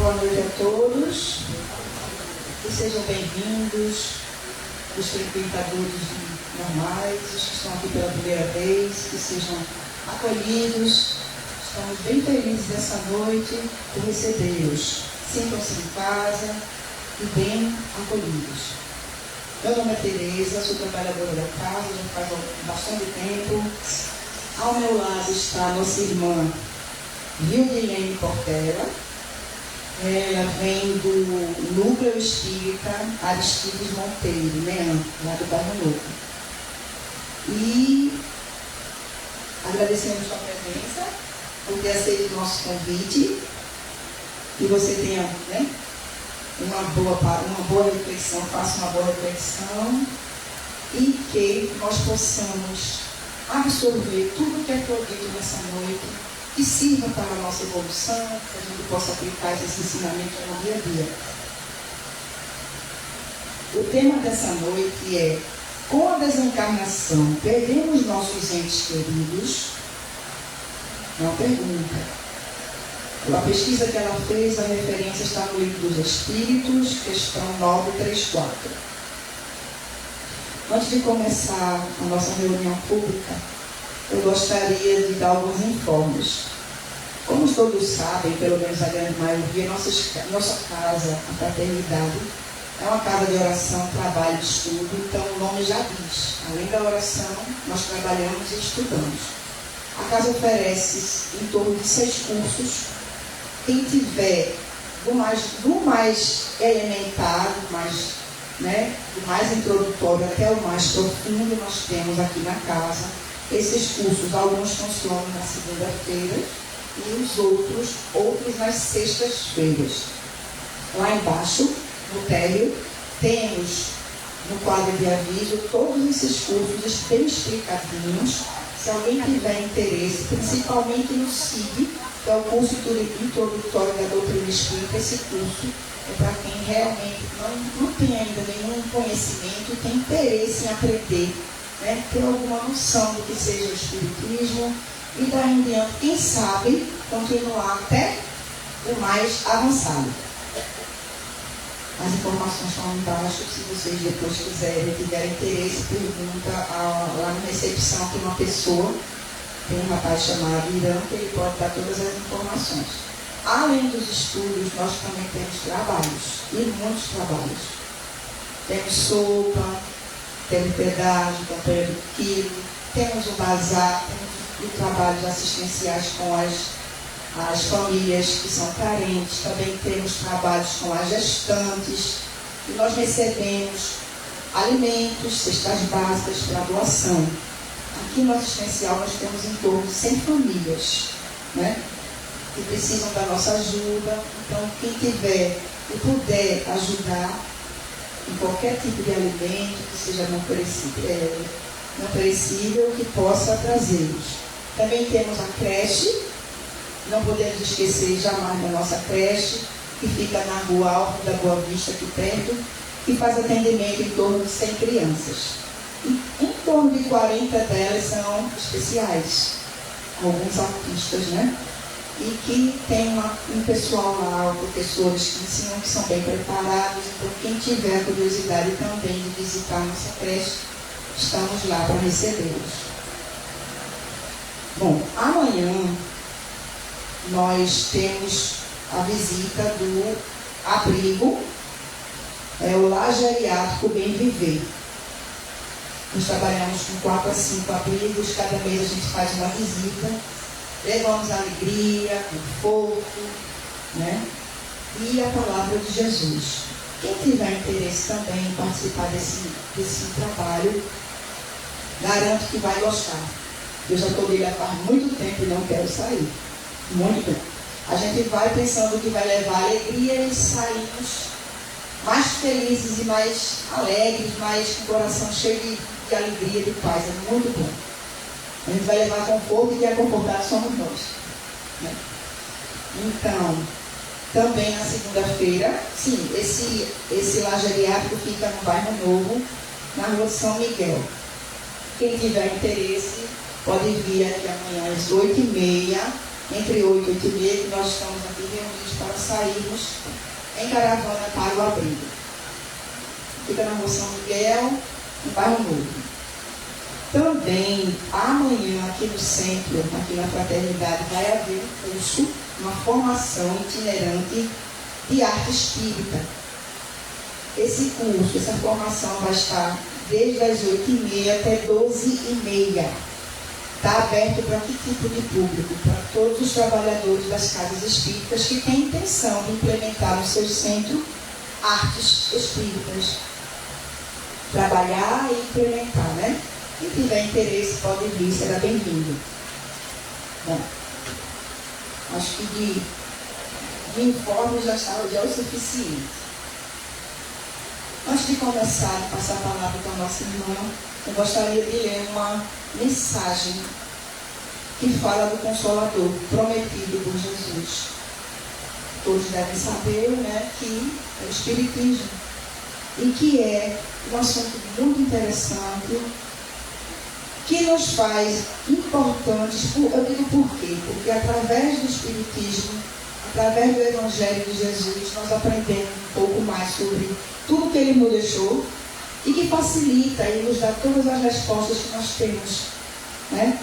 Boa noite a todos, que sejam bem-vindos, os frequentadores normais, os que estão aqui pela primeira vez, que sejam acolhidos. Estamos bem felizes essa noite de recebê-los. Sintam-se em casa e bem acolhidos. Meu nome é Tereza, sou trabalhadora da casa, já faz bastante tempo. Ao meu lado está a nossa irmã Vildilene Portela. Ela vem do Núcleo Espírita Aristides Monteiro, né, lá do Bairro Novo. E agradecemos a sua presença, por ter aceito o nosso convite. Que você tenha, né, uma boa reflexão, faça uma boa reflexão e que nós possamos absorver tudo que é dito nessa noite, que sirva para a nossa evolução, que a gente possa aplicar esses ensinamentos no dia a dia. O tema dessa noite é: com a desencarnação, perdemos nossos entes queridos? É uma pergunta. A pesquisa que ela fez, a referência está no Livro dos Espíritos, questão 934. Antes de começar a nossa reunião pública, eu gostaria de dar alguns informes. Como todos sabem, pelo menos a grande maioria, nossa casa, a Fraternidade, é uma casa de oração, trabalho e estudo, então o nome já diz. Além da oração, nós trabalhamos e estudamos. A casa oferece em torno de 6 cursos. Quem tiver do mais elementar, do mais introdutório até o mais profundo, nós temos aqui na casa. Esses cursos, alguns funcionam na segunda-feira e os outros nas sextas-feiras. Lá embaixo, no térreo, temos no quadro de aviso todos esses cursos bem explicadinhos. Se alguém tiver interesse, principalmente no SIG, que é o curso introdutório da doutrina espírita, esse curso é para quem realmente não tem ainda nenhum conhecimento e tem interesse em aprender, né, ter alguma noção do que seja o espiritismo e daí em diante, quem sabe, continuar até o mais avançado. As informações estão embaixo, se vocês depois quiserem, tiverem interesse, pergunta lá na recepção, tem uma pessoa, tem um rapaz chamado Irã, que ele pode dar todas as informações. Além dos estudos, nós também temos trabalhos, e muitos trabalhos. Temos sopa, temos pedágio, campanha do quilo, temos o bazar, temos trabalhos assistenciais com as famílias que são carentes, também temos trabalhos com as gestantes, e nós recebemos alimentos, cestas básicas para doação. Aqui no assistencial nós temos em torno de 100 famílias, né, que precisam da nossa ajuda. Então, quem tiver e puder ajudar em qualquer tipo de alimento, que seja não perecível, que possa trazê-los. Também temos a creche, não podemos esquecer jamais da nossa creche, que fica na Rua Alto da Boa Vista, aqui perto, que faz atendimento em torno de 100 crianças. E em torno de 40 delas são especiais, alguns artistas, né? E que tem um pessoal lá, professores que ensinam, que são bem preparados. Então, quem tiver curiosidade também de visitar a nossa creche, estamos lá para recebê-los. Bom, amanhã nós temos a visita do abrigo, o Lar Geriátrico Bem Viver. Nós trabalhamos com 4 a 5 abrigos, cada mês a gente faz uma visita, levamos alegria, conforto, né, e a palavra de Jesus. Quem tiver interesse também em participar desse trabalho, garanto que vai gostar. Eu já estou nele há muito tempo e não quero sair. Muito tempo. A gente vai pensando que vai levar alegria e saímos mais felizes e mais alegres, mais com o coração cheio de alegria, de paz. É muito bom. A gente vai levar conforto e quem é confortado somos nós, né? Então, também na segunda-feira, sim, esse lar geriátrico fica no Bairro Novo, na Rua São Miguel. Quem tiver interesse pode vir aqui amanhã às 8h30 entre 8 e 8 e meia, que nós estamos aqui reunidos para sairmos em caravana para o abrigo. Fica na rua São Miguel, no bairro Novo. Também, amanhã, aqui no centro, aqui na Fraternidade, vai haver um curso, uma formação itinerante de arte espírita. Esse curso, essa formação vai estar desde as 8h30 até 12h30. Está aberto para que tipo de público? Para todos os trabalhadores das casas espíritas que têm intenção de implementar no seu centro artes espíritas. Trabalhar e implementar, né? Quem tiver interesse pode vir, será bem-vindo. Bom, acho que de informe já é o suficiente. Antes de começar e passar a palavra para a nossa irmã, eu gostaria de ler uma mensagem que fala do Consolador prometido por Jesus. Todos devem saber, né, que é o Espiritismo, e que é um assunto muito interessante, que nos faz importantes. Eu digo por quê? Porque através do Espiritismo, através do Evangelho de Jesus, nós aprendemos um pouco mais sobre tudo que Ele nos deixou e que facilita e nos dá todas as respostas que nós temos, né?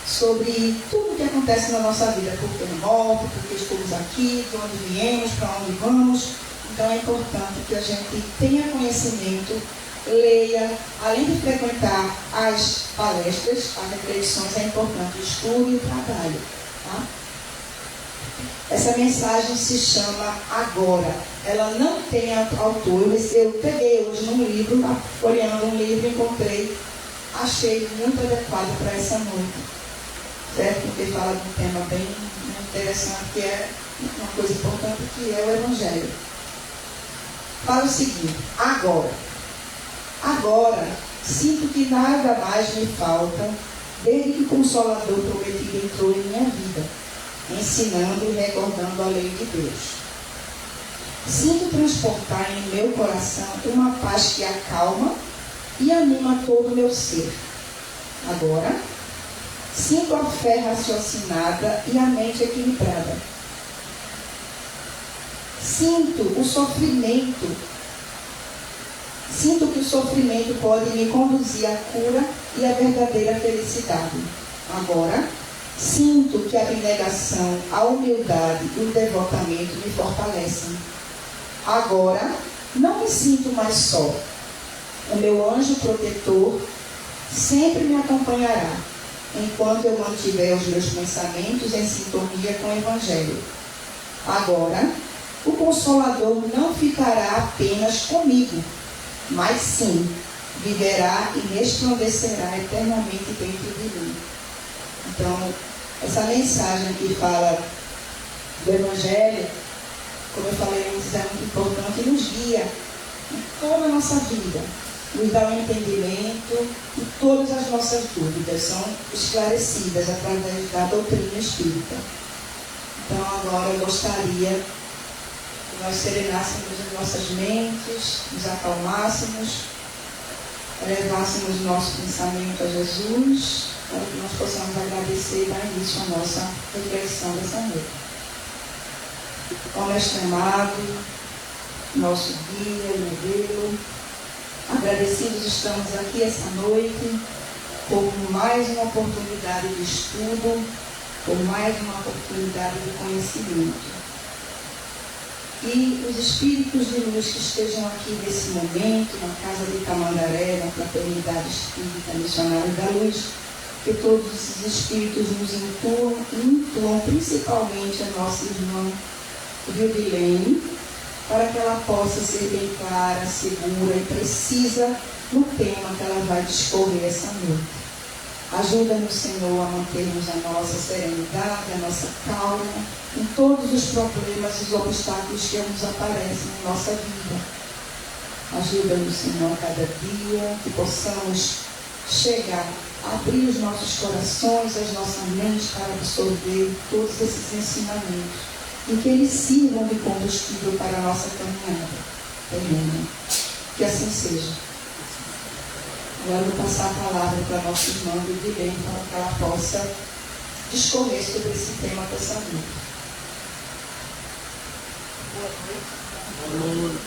Sobre tudo que acontece na nossa vida, por que morte, por que estamos aqui, de onde viemos, para onde vamos. Então é importante que a gente tenha conhecimento, leia, além de frequentar as palestras, as reflexões, é importante o estudo e o trabalho. Tá? Essa mensagem se chama Agora. Ela não tem autor. Eu peguei hoje num livro, folheando um livro, encontrei, achei muito adequado para essa noite. Certo? Porque fala de um tema bem interessante, que é uma coisa importante, que é o Evangelho. Fala o seguinte: agora, sinto que nada mais me falta desde que o Consolador prometido entrou em minha vida, ensinando e recordando a lei de Deus. Sinto transportar em meu coração uma paz que acalma e anima todo o meu ser. Agora, sinto a fé raciocinada e a mente equilibrada. Sinto que o sofrimento pode me conduzir à cura e à verdadeira felicidade. Agora, sinto que a abnegação, a humildade e o devotamento me fortalecem. Agora, não me sinto mais só. O meu anjo protetor sempre me acompanhará, enquanto eu mantiver os meus pensamentos em sintonia com o Evangelho. Agora, o Consolador não ficará apenas comigo, mas sim, viverá e resplandecerá eternamente dentro de mim. Então, essa mensagem que fala do Evangelho, como eu falei antes, é muito importante e nos guia em toda a nossa vida, nos dá um entendimento e todas as nossas dúvidas são esclarecidas através da doutrina espírita. Então, agora eu gostaria que nós serenássemos as nossas mentes, nos acalmássemos, elevássemos nosso pensamento a Jesus, para que nós possamos agradecer e dar início à nossa reflexão dessa noite. Ó Mestre amado, nosso guia e modelo, agradecidos estamos aqui essa noite por mais uma oportunidade de estudo, por mais uma oportunidade de conhecimento. E os espíritos de luz que estejam aqui nesse momento, na casa de Tamandaré, na Fraternidade Espírita Missionária da Luz, que todos esses espíritos nos intuam principalmente a nossa irmã Vilbilene, para que ela possa ser bem clara, segura e precisa no tema que ela vai discorrer essa noite. Ajuda-nos, Senhor, a mantermos a nossa serenidade, a nossa calma, em todos os problemas e os obstáculos que nos aparecem na nossa vida. Ajuda-nos, Senhor, a cada dia que possamos chegar, abrir os nossos corações, as nossas mentes para absorver todos esses ensinamentos e que eles sirvam de combustível para a nossa caminhada. Amém. Que assim seja. Agora eu vou passar a palavra para a nossa irmã Vilbilene, para que ela possa discorrer sobre esse tema dessa nossa vida. Boa noite.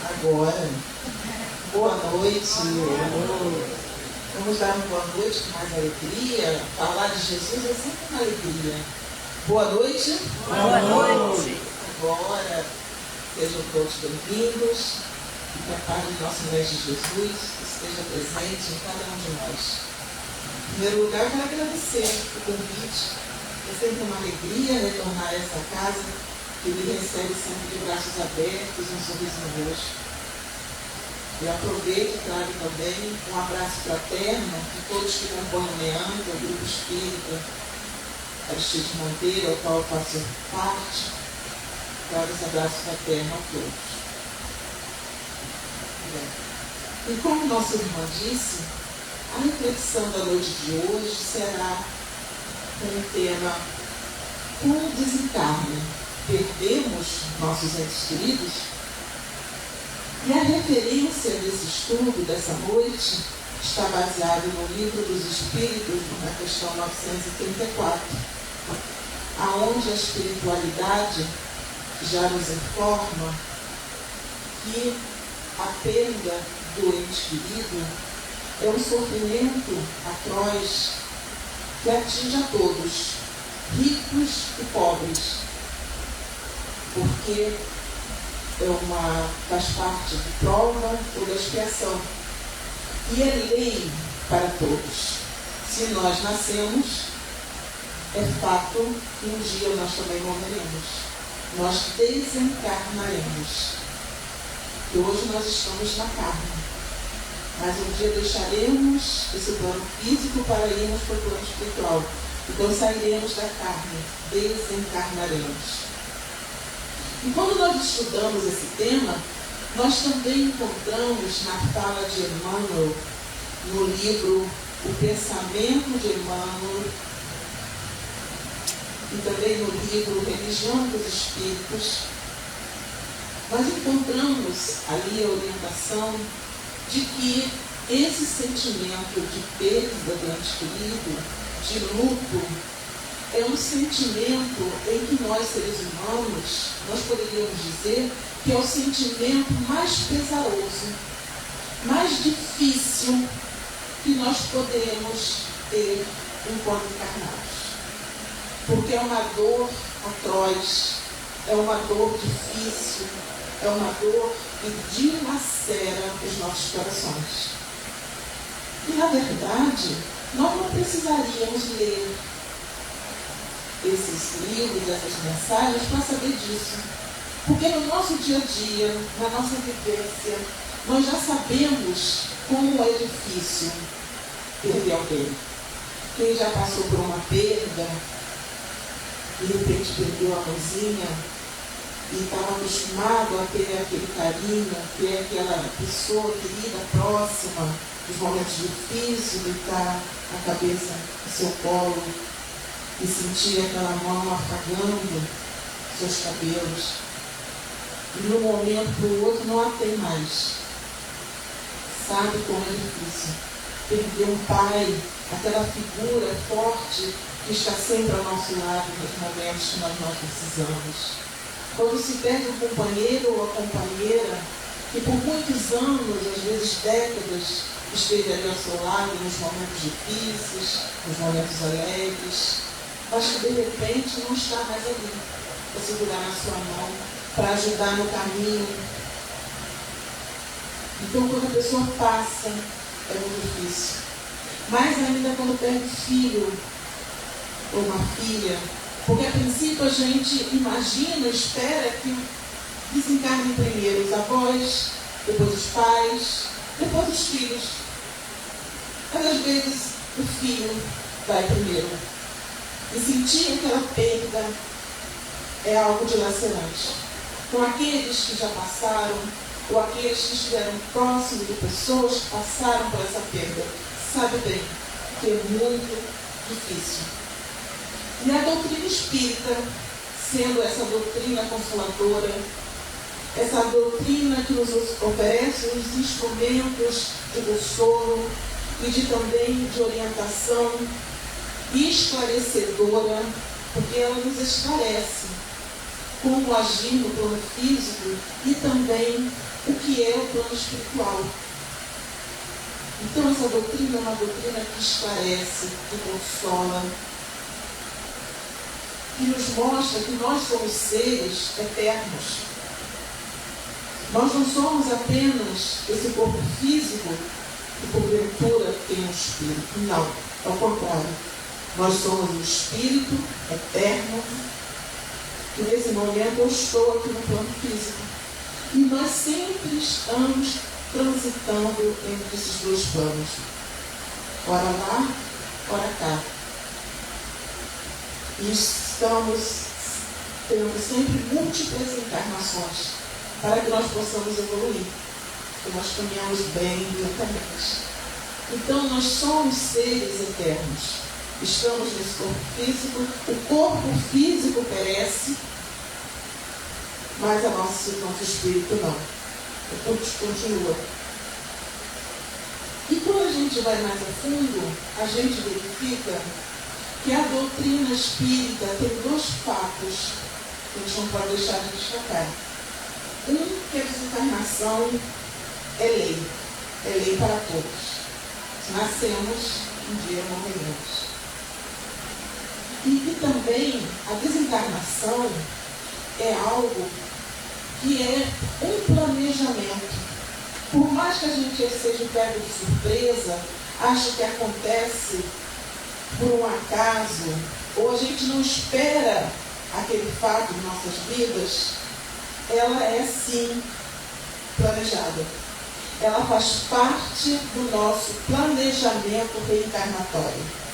Agora, boa noite. Vamos dar uma boa noite com mais alegria. Falar de Jesus é sempre uma alegria. Boa noite. Boa noite. Agora, sejam todos bem-vindos. E que a paz do nosso Mestre Jesus esteja presente em cada um de nós. Em primeiro lugar, eu quero agradecer o convite. É sempre uma alegria retornar a essa casa que me recebe sempre de braços abertos, um sorriso no rosto. Eu aproveito e trago também um abraço fraterno de todos que compõem o Meandro, o Grupo Espírita Aristides Monteiro, ao qual eu faço parte. Trago esse abraço fraterno a todos. E como nossa irmã disse, a reflexão da noite de hoje será com o tema Como desencarne? Perdemos nossos entes queridos? E a referência desse estudo, dessa noite, está baseada no Livro dos Espíritos, na questão 934, aonde a espiritualidade já nos informa que a perda do ente querido é um sofrimento atroz que atinge a todos, ricos e pobres, porque faz parte de prova ou da expiação. E é lei para todos. Se nós nascemos, é fato que um dia nós também morreremos. Nós desencarnaremos. E hoje nós estamos na carne. Mas um dia deixaremos esse plano físico para irmos para o plano espiritual. Então sairemos da carne, desencarnaremos. E quando nós estudamos esse tema, nós também encontramos na fala de Emmanuel, no livro O Pensamento de Emmanuel, e também no livro Religião dos Espíritos, nós encontramos ali a orientação de que esse sentimento de perda do ente querido, de luto, é um sentimento em que nós, seres humanos, nós poderíamos dizer que é o sentimento mais pesaroso, mais difícil que nós podemos ter enquanto encarnados. Porque é uma dor atroz, é uma dor difícil, é uma dor que dilacera os nossos corações. E, na verdade, nós não precisaríamos ler esses livros, essas mensagens, para saber disso. Porque no nosso dia a dia, na nossa vivência, nós já sabemos como é difícil perder alguém. Quem já passou por uma perda, de repente perdeu a mãozinha e estava acostumado a ter aquele carinho, ter aquela pessoa querida, próxima, nos momentos difíceis, de estar a cabeça no seu colo, e sentir aquela mão afagando seus cabelos. E de um momento para o outro não a tem mais. Sabe como é difícil perder um pai, aquela figura forte que está sempre ao nosso lado nos momentos que nós precisamos. Quando se perde um companheiro ou a companheira que por muitos anos, às vezes décadas, esteve ali ao seu lado nos momentos difíceis, nos momentos alegres, mas que de repente não está mais ali para segurar na sua mão, para ajudar no caminho. Então, quando a pessoa passa, é muito difícil. Mais ainda quando perde um filho ou uma filha, porque a princípio a gente imagina, espera que desencarnem primeiro os avós, depois os pais, depois os filhos. Mas às vezes o filho vai primeiro. E sentir aquela perda é algo dilacerante. Com aqueles que já passaram, ou aqueles que estiveram próximos de pessoas que passaram por essa perda, sabe bem que é muito difícil. E a doutrina espírita, sendo essa doutrina consoladora, essa doutrina que nos oferece os instrumentos de consolo e também de orientação esclarecedora, porque ela nos esclarece como agir no plano físico e também o que é o plano espiritual. Então essa doutrina é uma doutrina que esclarece, que consola, que nos mostra que nós somos seres eternos. Nós não somos apenas esse corpo físico que porventura tem um espírito. Não, ao contrário. Nós somos um espírito eterno, que nesse momento eu estou aqui no plano físico. E nós sempre estamos transitando entre esses dois planos. Ora lá, ora cá. E estamos tendo sempre múltiplas encarnações para que nós possamos evoluir, que nós caminhamos bem lentamente. Então nós somos seres eternos. Estamos nesse corpo físico, o corpo físico perece, mas nosso espírito não. O corpo continua. E quando a gente vai mais a fundo, a gente verifica que a doutrina espírita tem dois fatos que a gente não pode deixar de destacar. Um, que a desencarnação é lei para todos. Se nascemos, um dia morreremos. E que também a desencarnação é algo que é um planejamento. Por mais que a gente seja pego de surpresa, ache que acontece por um acaso, ou a gente não espera aquele fato em nossas vidas, ela é sim planejada. Ela faz parte do nosso planejamento reencarnatório.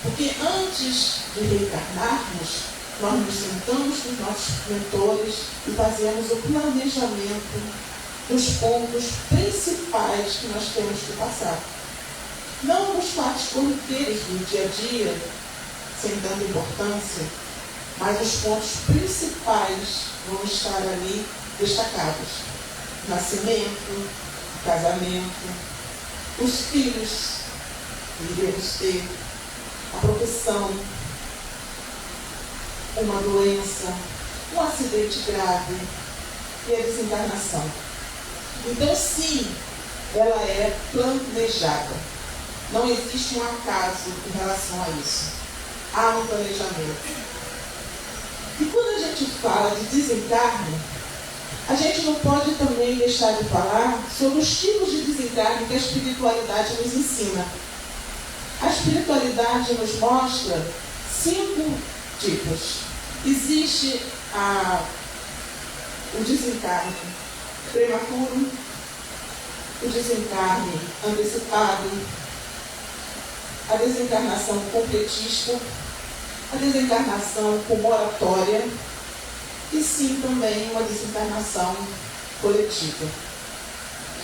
Porque antes de reencarnarmos, nós nos sentamos com os nossos mentores e fazemos o planejamento dos pontos principais que nós temos que passar. Não nos fatos corriqueiros do dia a dia, sem tanta importância, mas os pontos principais vão estar ali destacados. Nascimento, casamento, os filhos que iremos ter, a profissão, uma doença, um acidente grave e a desencarnação. Então, sim, ela é planejada. Não existe um acaso em relação a isso. Há um planejamento. E quando a gente fala de desencarne, a gente não pode também deixar de falar sobre os tipos de desencarne que a espiritualidade nos ensina. A espiritualidade nos mostra 5 tipos. Existe o desencarne prematuro, o desencarne antecipado, a desencarnação completista, a desencarnação com moratória e sim também uma desencarnação coletiva.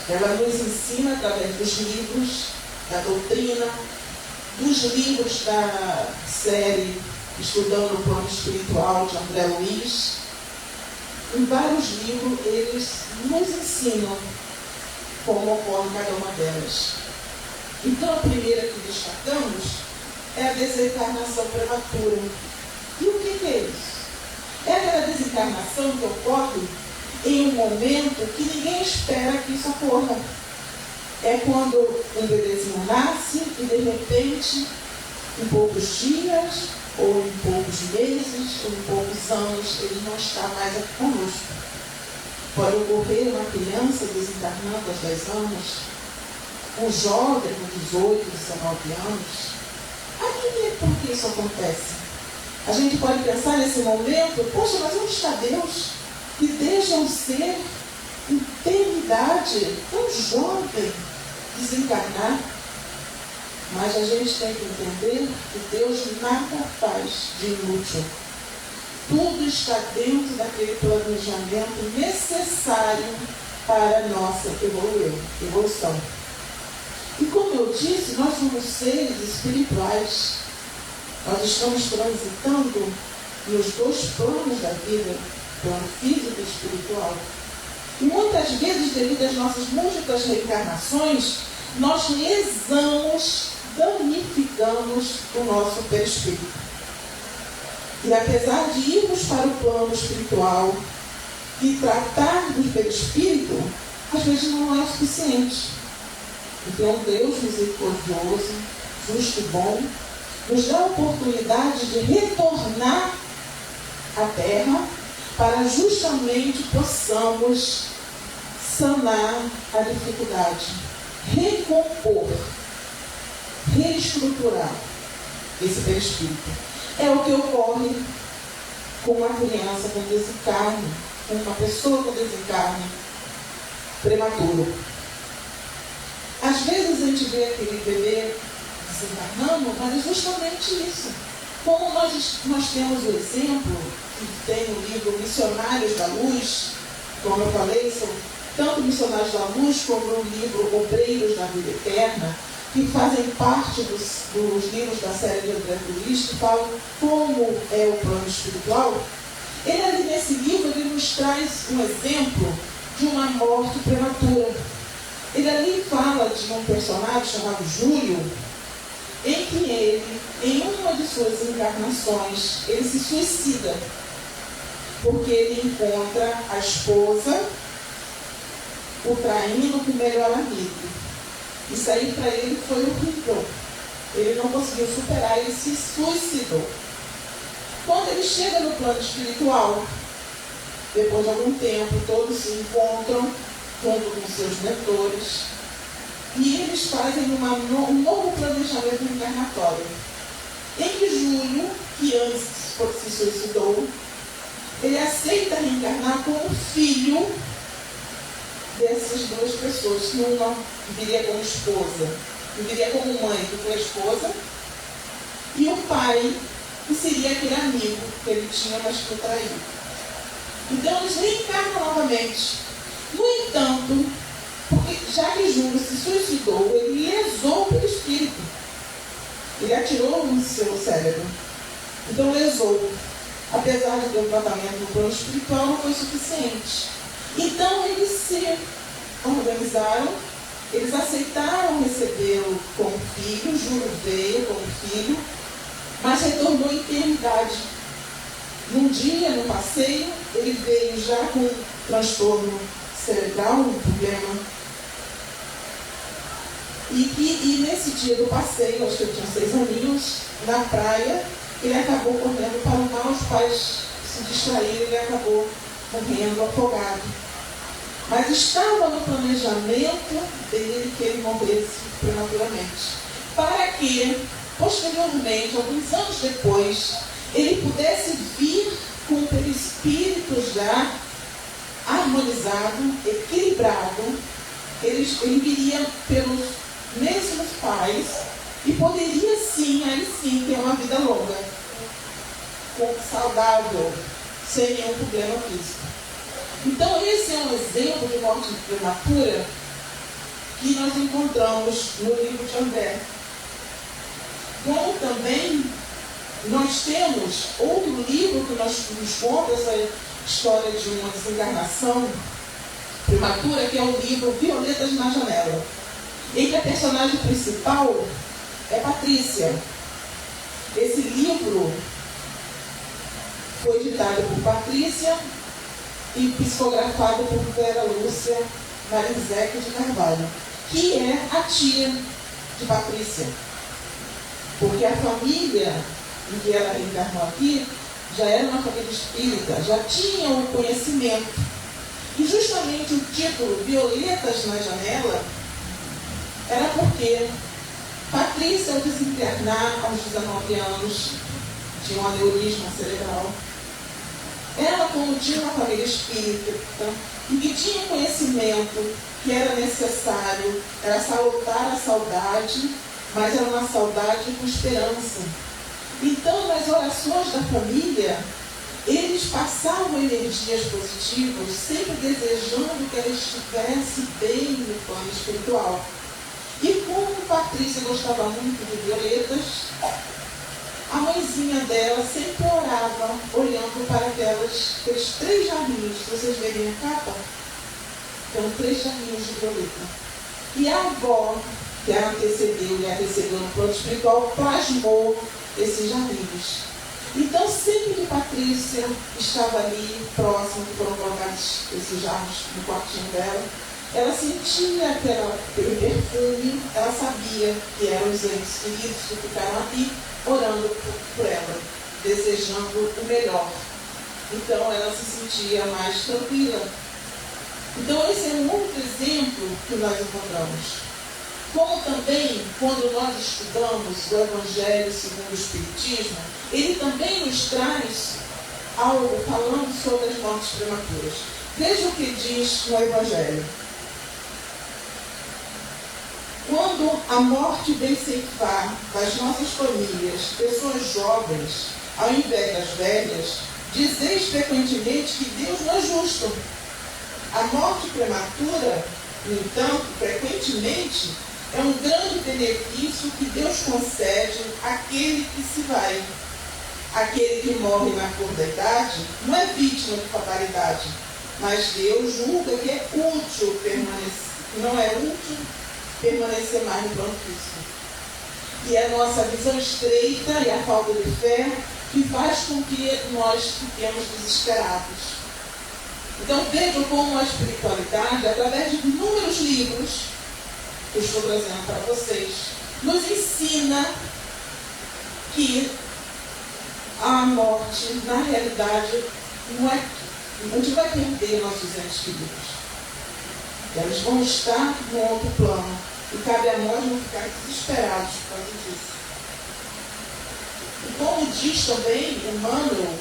Ela nos ensina através dos livros, da doutrina, dos livros da série Estudando o Plano Espiritual de André Luiz. Em vários livros eles nos ensinam como ocorre cada uma delas. Então a primeira que destacamos é a desencarnação prematura. E o que é isso? É aquela desencarnação que ocorre em um momento que ninguém espera que isso ocorra. É quando um bebezinho nasce e de repente, em poucos dias, ou em poucos meses, ou em poucos anos, ele não está mais aqui conosco. Pode ocorrer uma criança desencarnando aos 10 anos, um jovem com 18, 19 anos. Aí, por que isso acontece? A gente pode pensar nesse momento, poxa, mas onde está Deus? Que deixa um ser eternidade, tão jovem, desencarnar. Mas a gente tem que entender que Deus nada faz de inútil. Tudo está dentro daquele planejamento necessário para a nossa evolução. E como eu disse, nós somos seres espirituais. Nós estamos transitando nos 2 planos da vida, plano físico e espiritual. E muitas vezes, devido às nossas múltiplas reencarnações, nós lesamos, danificamos o nosso perispírito. E apesar de irmos para o plano espiritual e tratar do perispírito, às vezes não é o suficiente. Então Deus misericordioso, justo e bom, nos dá a oportunidade de retornar à Terra para justamente possamos sanar a dificuldade, recompor, reestruturar esse perispírito. É o que ocorre com uma criança com desencarne, com uma pessoa com desencarne prematuro. Às vezes a gente vê aquele bebê desencarnando, mas é justamente isso. Como nós temos o exemplo, que tem no livro Missionários da Luz, como eu falei, são tanto Missionários da Luz como o livro Obreiros da Vida Eterna, que fazem parte dos livros da série de André Luiz, que falam como é o plano espiritual. Ele ali nesse livro ele nos traz um exemplo de uma morte prematura. Ele ali fala de um personagem chamado Júlio, em que ele, em uma de suas encarnações, ele se suicida, porque ele encontra a esposa o traindo com o melhor amigo. Isso aí para ele foi horrível. Ele não conseguiu superar, ele se suicidou. Quando ele chega no plano espiritual, depois de algum tempo, todos se encontram junto com seus mentores e eles fazem um novo planejamento encarnatório, em que Júlio, que antes se suicidou, ele aceita reencarnar como filho dessas duas pessoas, que uma viria como esposa, que viria como mãe, que foi a esposa, e o pai, que seria aquele amigo que ele tinha, mas que o traiu. Então eles reencarnam novamente. No entanto, porque já que Júlio se suicidou, ele lesou o perispírito. Ele atirou no seu cérebro. Então lesou. Apesar de ter um tratamento no plano espiritual, não foi suficiente. Então eles se organizaram, eles aceitaram recebê-lo como filho, Júlio veio como filho, mas retornou em eternidade. Num dia, no passeio, ele veio já com um transtorno cerebral, um problema. E nesse dia do passeio, acho que ele tinha 6 aninhos, na praia, ele acabou correndo para o mar, os pais se distraíram e ele acabou morrendo afogado. Mas estava no planejamento dele que ele morresse prematuramente, para que, posteriormente, alguns anos depois, ele pudesse vir com o perispírito já harmonizado, equilibrado. Ele viria pelos mesmos pais e poderia sim, aí sim, ter uma vida longa, saudável, sem nenhum problema físico. Então esse é um exemplo de morte prematura que nós encontramos no livro de André. Como também nós temos outro livro que nos conta essa história de uma desencarnação prematura, que é o livro Violetas na Janela, em que a personagem principal é Patrícia. Esse livro foi ditado por Patrícia e psicografado por Vera Lúcia Marizek de Carvalho, que é a tia de Patrícia. Porque a família em que ela reencarnou aqui já era uma família espírita, já tinha o conhecimento. E justamente o título Violetas na Janela era porque Patrícia, ao desencarnar aos 19 anos, tinha um aneurisma cerebral. Ela, como tinha uma família espírita e que tinha conhecimento que era necessário, era salutar a saudade, mas era uma saudade com esperança. Então, nas orações da família, eles passavam energias positivas, sempre desejando que ela estivesse bem no plano espiritual. E como Patrícia gostava muito de violetas, a mãezinha dela sempre orava, olhando para aqueles 3 jarrinhos. Se vocês verem a capa, Então, 3 jarrinhos de violeta. E a avó, que a antecedeu e a recebeu no plano espiritual, plasmou esses jarrinhos. Então, sempre que Patrícia estava ali, próximo, que foram colocados esses jarros no quartinho dela, ela sentia aquele perfume, ela sabia que eram os entes queridos que ficaram ali orando por ela, desejando o melhor. Então, ela se sentia mais tranquila. Então, esse é um outro exemplo que nós encontramos. Como também, quando nós estudamos o Evangelho segundo o Espiritismo, ele também nos traz algo falando sobre as mortes prematuras. Veja o que diz no Evangelho. Quando a morte vem ceifar das nossas famílias pessoas jovens, ao invés das velhas, dizeis frequentemente que Deus não é justo. A morte prematura, no entanto, frequentemente, é um grande benefício que Deus concede àquele que se vai. Aquele que morre na flor da idade não é vítima de fatalidade, mas Deus julga que é útil permanecer, não é útil permanecer mais no plano físico. E é a nossa visão estreita e a falta de fé que faz com que nós fiquemos desesperados. Então vejam como a espiritualidade, através de inúmeros livros que eu estou trazendo para vocês, nos ensina que a morte, na realidade, não é. A gente vai perder nossos entes queridos. Eles vão estar no outro plano. E cabe a nós não ficar desesperados por causa disso. E como diz também Emmanuel,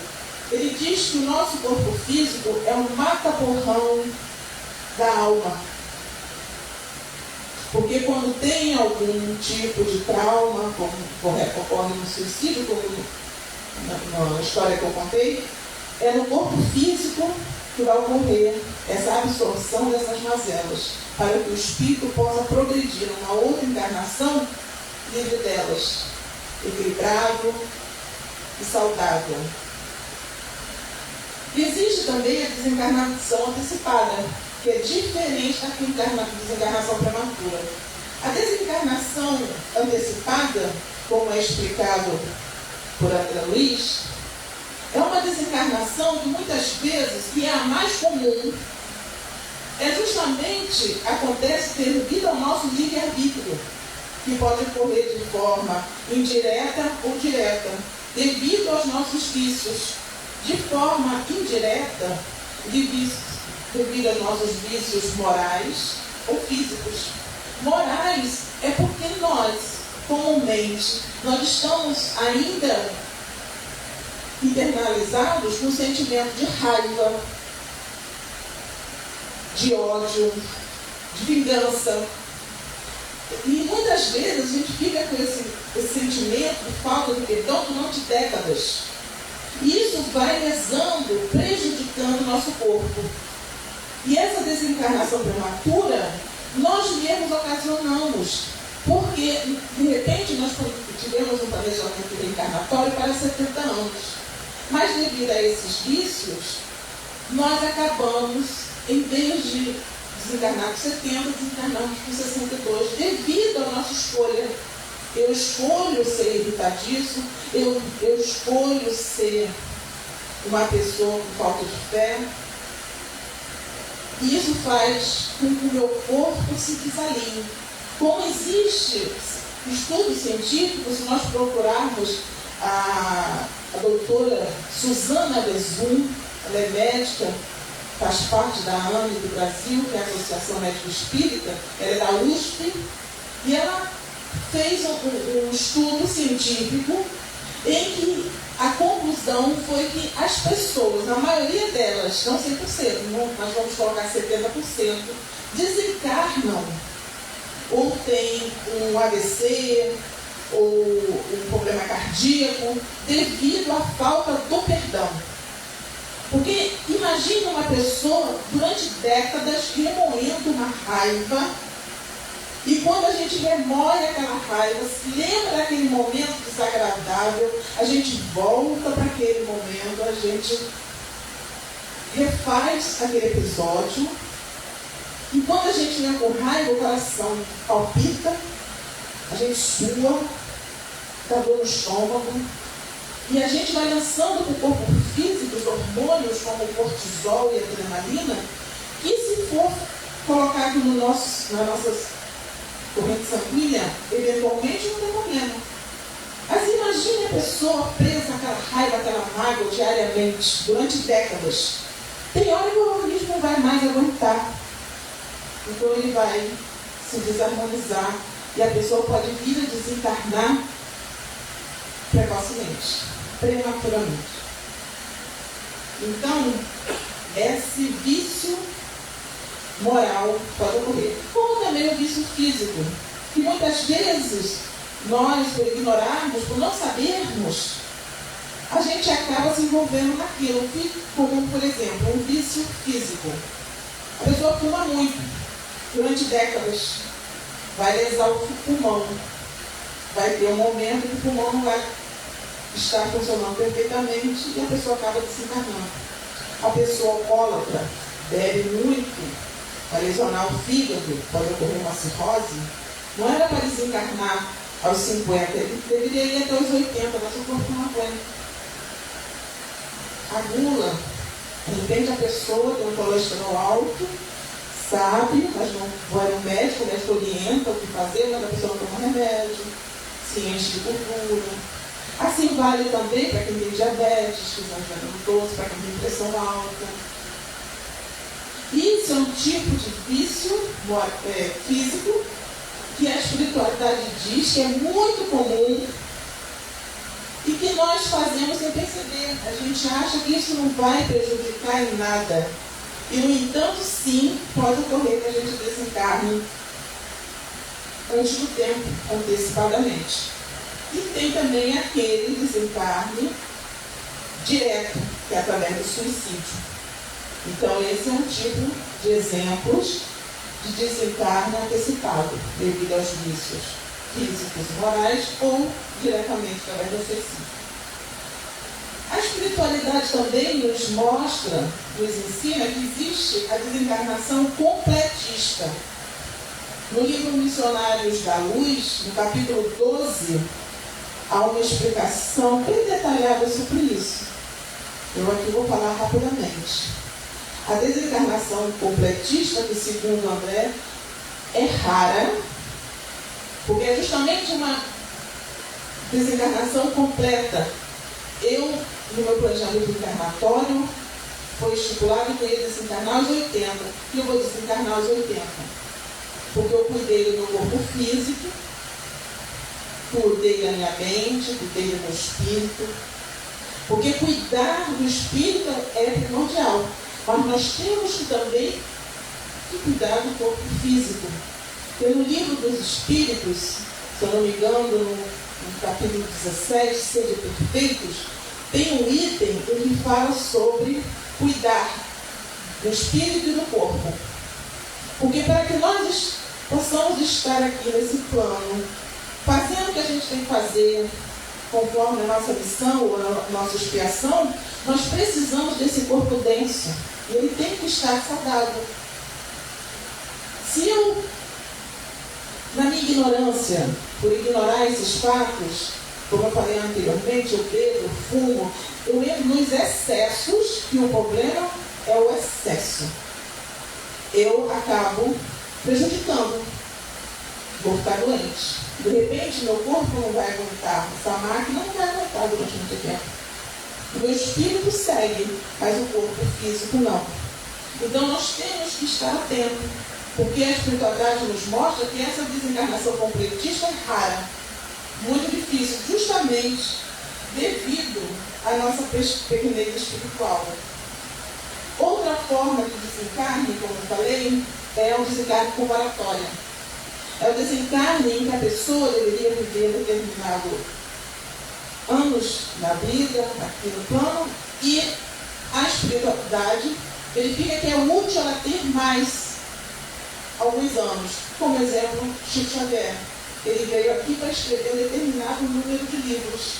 ele diz que o nosso corpo físico é um mata-borrão da alma. Porque quando tem algum tipo de trauma, como ocorre no suicídio, como na história que eu contei, é no corpo físico que vai ocorrer essa absorção dessas mazelas, para que o espírito possa progredir numa outra encarnação livre delas, equilibrado e saudável. E existe também a desencarnação antecipada, que é diferente da desencarnação prematura. A desencarnação antecipada, como é explicado por André Luiz, é uma desencarnação que muitas vezes, e é a mais comum, justamente acontece devido ao nosso livre-arbítrio, que pode ocorrer de forma indireta ou direta, devido aos nossos vícios. De forma indireta, devido aos nossos vícios morais ou físicos. Morais é porque nós, comumente, nós estamos ainda internalizados com o sentimento de raiva, de ódio, de vingança. E muitas vezes a gente fica com esse sentimento de falta de perdão durante décadas. E isso vai lesando, prejudicando o nosso corpo. E essa desencarnação prematura, nós mesmos ocasionamos. Porque, de repente, nós tivemos um planejamento reencarnatório para 70 anos. Mas, devido a esses vícios, nós acabamos, em vez de desencarnar com 70, desencarnamos com 62, devido à nossa escolha. Eu escolho ser irritadiço, eu escolho ser uma pessoa com falta de fé. E isso faz com que o meu corpo se desalinhe. Como existe estudo científico, se nós procurarmos a doutora Suzana Bezum, ela é médica, faz parte da AME do Brasil, que é a Associação Médico Espírita, ela é da USP, e ela fez um estudo científico em que a conclusão foi que as pessoas, na maioria delas, não 100%, nós vamos colocar 70%, desencarnam ou tem um AVC ou um problema cardíaco devido à falta do perdão. Porque imagina uma pessoa durante décadas remoendo uma raiva. E quando a gente remoe aquela raiva, se lembra daquele momento desagradável, a gente volta para aquele momento, a gente refaz aquele episódio E quando a gente vem com raiva, o coração palpita, a gente sua, dá dor no estômago, e a gente vai lançando para o corpo físico os hormônios como o cortisol e a adrenalina, que se for colocado na nossa corrente sanguínea, eventualmente não tem problema. Mas imagine a pessoa presa àquela raiva, àquela mágoa diariamente, durante décadas. Tem hora que o organismo não vai mais aguentar. Então ele vai se desarmonizar e a pessoa pode vir a desencarnar precocemente, prematuramente. Então, esse vício moral pode ocorrer. Como também o vício físico, que muitas vezes nós, por ignorarmos, por não sabermos, a gente acaba se envolvendo naquilo, como, por exemplo, um vício físico. A pessoa fuma muito, durante décadas, vai lesar o pulmão. Vai ter um momento que o pulmão não vai estar funcionando perfeitamente e a pessoa acaba desencarnando. A pessoa alcoólatra bebe muito, vai lesionar o fígado, pode ocorrer uma cirrose. Não era para desencarnar aos 50, ele deveria ir até os 80, mas o corpo não aguenta. A gula, de repente a pessoa tem um colesterol alto, sabe, mas não vai no médico, o médico orienta o que fazer, mas a pessoa não toma remédio, se enche de gordura. Assim vale também para quem tem diabetes, que não tem doce, para quem tem pressão alta. Isso é um tipo de vício físico que a espiritualidade diz que é muito comum e que nós fazemos sem perceber. A gente acha que isso não vai prejudicar em nada. E, no entanto, sim, pode ocorrer que a gente desencarne antes do tempo, antecipadamente. E tem também aquele desencarne direto, que é através do suicídio. Então, esse é um tipo de exemplos de desencarne antecipado, devido aos vícios físicos e morais ou diretamente através do suicídio. A espiritualidade também nos mostra, nos ensina que existe a desencarnação completista. No livro Missionários da Luz, no capítulo 12, há uma explicação bem detalhada sobre isso. Eu aqui vou falar rapidamente. A desencarnação completista, que segundo André, é rara, porque é justamente uma desencarnação completa. Eu, no meu planejamento encarnatório, foi estipulado que eu ia desencarnar aos 80. E eu vou desencarnar aos 80. Porque eu cuidei do meu corpo físico, cuidei da minha mente, cuidei do meu espírito. Porque cuidar do espírito é primordial. Mas nós temos que também cuidar do corpo físico. Pelo livro dos Espíritos, se eu não me engano, no capítulo 17, Sede Perfeitos, tem um item em que fala sobre cuidar do espírito e do corpo. Porque para que nós possamos estar aqui nesse plano, fazendo o que a gente tem que fazer, conforme a nossa missão ou a nossa expiação, nós precisamos desse corpo denso. E ele tem que estar saudável. Se eu, na minha ignorância, por ignorar esses fatos, como eu falei anteriormente, eu bebo, eu fumo, eu entro nos excessos, que o problema é o excesso. Eu acabo prejudicando, vou ficar doente. De repente, meu corpo não vai aguentar, essa máquina não vai aguentar durante muito tempo. O meu espírito segue, mas o corpo físico não. Então nós temos que estar atentos, porque a espiritualidade nos mostra que essa desencarnação completista é rara, muito difícil, justamente devido à nossa pequenez espiritual. Outra forma de desencarne, como eu falei, é o desencarne comparatório. É o desencarne em que a pessoa deveria viver determinado anos na vida, aqui no plano, e a espiritualidade verifica que é útil ela ter mais alguns anos. Como exemplo, Chico Xavier. Ele veio aqui para escrever um determinado número de livros.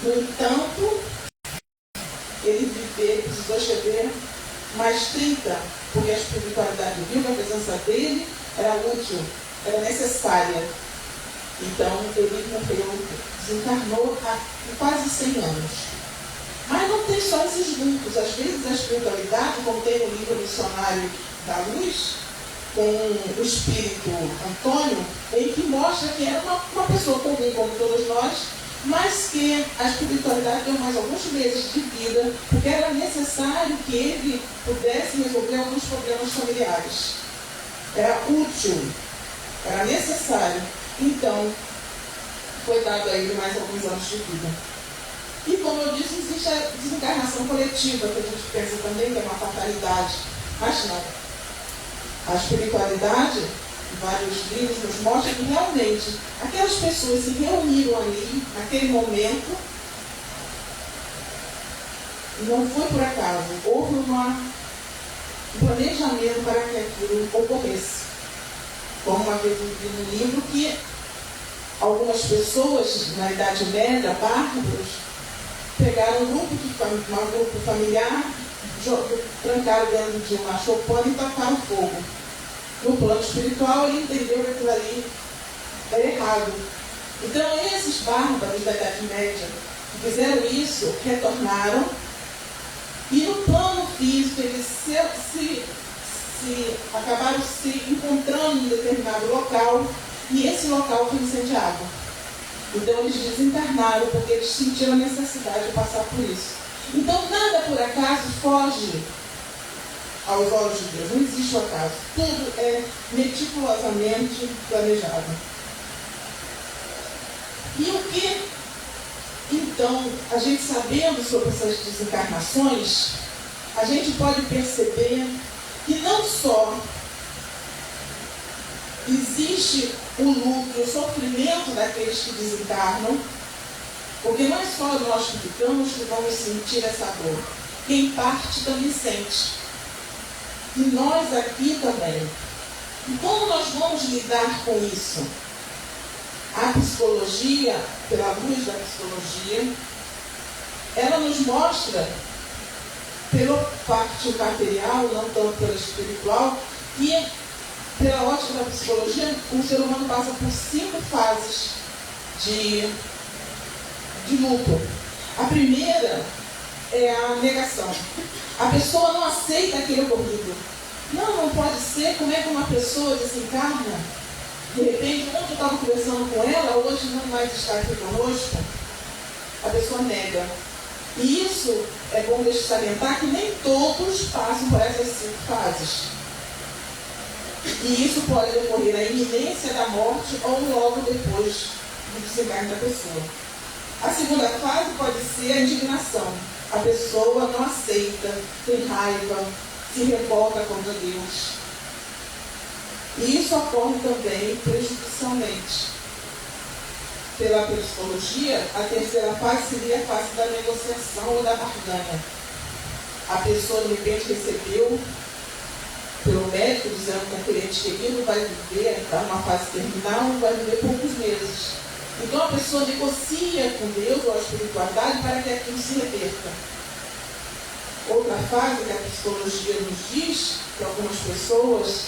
No entanto, ele precisou escrever mais 30, porque a espiritualidade viu que a presença dele era útil, era necessária. Então, ele morreu, desencarnou há quase 100 anos. Mas não tem só esses grupos. Às vezes a espiritualidade, como tem o livro Missionário da Luz, com o espírito Antônio, em que mostra que era uma pessoa comum como todos nós, mas que a espiritualidade deu mais alguns meses de vida, porque era necessário que ele pudesse resolver alguns problemas familiares. Era útil, era necessário. Então, foi dado a ele mais alguns anos de vida. E como eu disse, existe a desencarnação coletiva, que a gente pensa também que é uma fatalidade, mas não. A espiritualidade, em vários livros, nos mostra que realmente aquelas pessoas se reuniram ali, naquele momento, não foi por acaso, houve um planejamento para que aquilo ocorresse. Como uma vez eu vi no livro que algumas pessoas, na Idade Média, bárbaros, pegaram um grupo familiar, trancaram dentro de uma choupana e tacaram fogo. No plano espiritual, ele entendeu que aquilo ali era errado. Então, esses bárbaros da Idade Média que fizeram isso, retornaram, e no plano físico, eles acabaram se encontrando em determinado local, e esse local foi incendiado. Então eles desencarnaram porque eles sentiram a necessidade de passar por isso. Então nada por acaso foge aos olhos de Deus. Não existe o acaso. Tudo é meticulosamente planejado. E o que, então, a gente sabendo sobre essas desencarnações, a gente pode perceber que não só existe o luto e o sofrimento daqueles que desencarnam, porque não é só nós que ficamos que vamos sentir essa dor. Quem parte também sente. E nós aqui também. E como nós vamos lidar com isso? A psicologia, pela luz da psicologia, ela nos mostra, pela parte material, não tanto pela espiritual, que pela ótica da psicologia, o ser humano passa por 5 fases de luto. A primeira é a negação. A pessoa não aceita aquele ocorrido. Não pode ser. Como é que uma pessoa desencarna? De repente, ontem eu estava conversando com ela, hoje não mais está aqui conosco. A pessoa nega. E isso é bom salientar que nem todos passam por essas 5 fases. E isso pode ocorrer na iminência da morte ou logo depois do desencarne da pessoa. A segunda fase pode ser a indignação. A pessoa não aceita, tem raiva, se revolta contra Deus. E isso ocorre também prejudicialmente. Pela psicologia, a terceira fase seria a fase da negociação ou da barganha. A pessoa, de repente, recebeu pelo médico dizendo que aquele ente querido vai viver, está numa fase terminal, vai viver poucos meses. Então a pessoa negocia com Deus ou a espiritualidade para que aquilo se reverta. Outra fase que a psicologia nos diz que algumas pessoas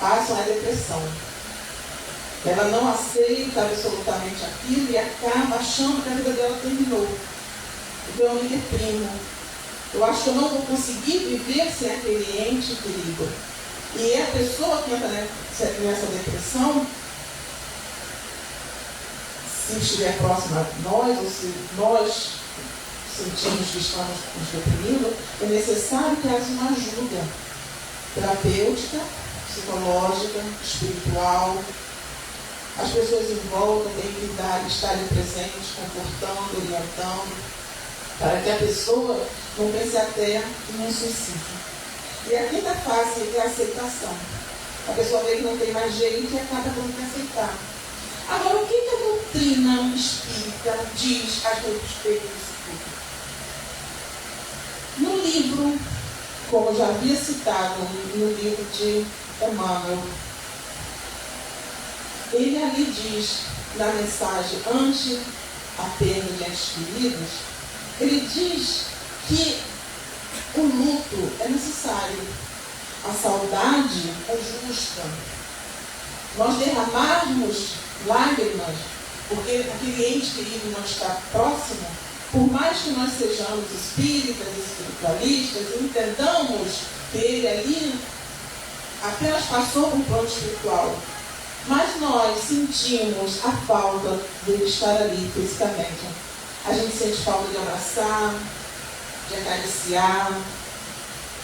passam a depressão. Ela não aceita absolutamente aquilo e acaba achando que a vida dela terminou. Então eu me deprimo. Eu acho que eu não vou conseguir viver sem aquele ente querido. E a pessoa que entra nessa depressão, se estiver próxima a nós, ou se nós sentimos que estamos nos deprimindo, é necessário que haja uma ajuda terapêutica, psicológica, espiritual. As pessoas em volta têm que estarem presentes, confortando, orientando, para que a pessoa não pense até em um suicídio. E a quinta fase é a aceitação. A pessoa vê que não tem mais jeito e acaba tendo que aceitar. Agora, o que a doutrina espírita diz a respeito disso tudo? No livro, como eu já havia citado, no livro de Emmanuel, ele ali diz, na mensagem Ante a Perda de Entes Queridos, ele diz que o luto é necessário. A saudade é justa. Nós derramarmos lágrimas porque aquele ente querido não está próximo, por mais que nós sejamos espíritas, espiritualistas, e entendamos que ele ali apenas passou por um plano espiritual, mas nós sentimos a falta dele estar ali fisicamente. A gente sente falta de abraçar, de acariciar,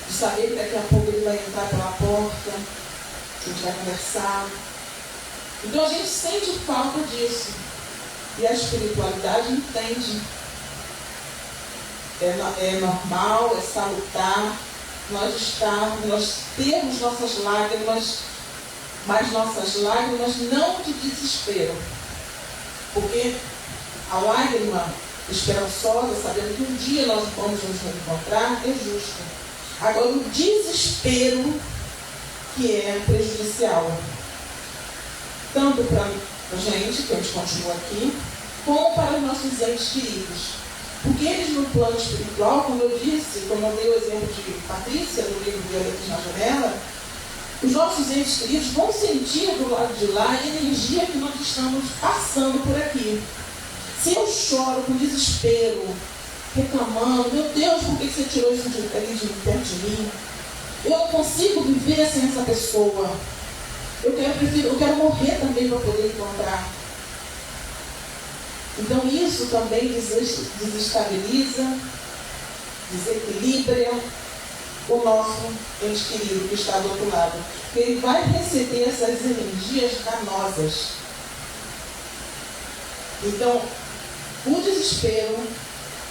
de saber que daqui a pouco ele vai entrar pela porta, a gente vai conversar. Então a gente sente falta disso. E a espiritualidade entende. É normal, é salutar nós temos nossas lágrimas, mas nossas lágrimas não de desespero. Porque a lágrima esperançosa, sabendo que um dia nós vamos nos reencontrar, é justa. Agora, o desespero que é prejudicial, tanto para a gente, que a gente continua aqui, como para os nossos entes queridos. Porque eles no plano espiritual, como eu disse, como eu dei o exemplo de Patrícia, no livro Violetas na Janela, os nossos entes queridos vão sentir do lado de lá a energia que nós estamos passando por aqui. Se eu choro com desespero, reclamando, meu Deus, por que você tirou isso de perto de mim? Eu não consigo viver sem essa pessoa. Eu quero morrer também para poder encontrar. Então isso também desestabiliza, desequilibra o nosso ente querido que está do outro lado. Porque ele vai receber essas energias danosas. Então, o desespero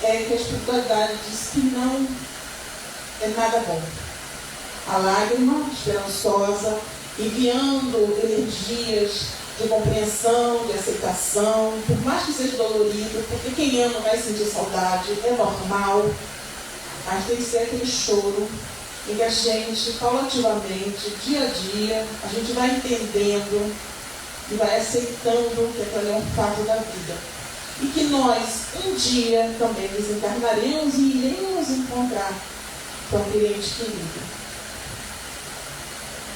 é que a espiritualidade diz que não é nada bom. A lágrima esperançosa, enviando energias de compreensão, de aceitação, por mais que seja dolorido, porque quem ama vai sentir saudade, é normal, mas tem que ser aquele choro em que a gente, paulativamente, dia a dia, a gente vai entendendo e vai aceitando que aquilo é um fato da vida. E que nós, um dia, também desencarnaremos e iremos encontrar com aquele ente querido.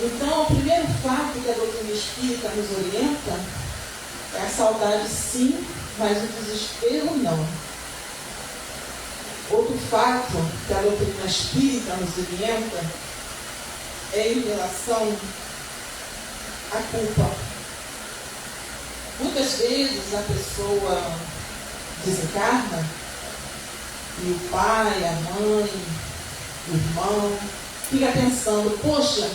Então, o primeiro fato que a doutrina espírita nos orienta é a saudade, sim, mas o desespero, não. Outro fato que a doutrina espírita nos orienta é em relação à culpa. Muitas vezes a pessoa desencarna e o pai, a mãe, o irmão fica pensando, poxa,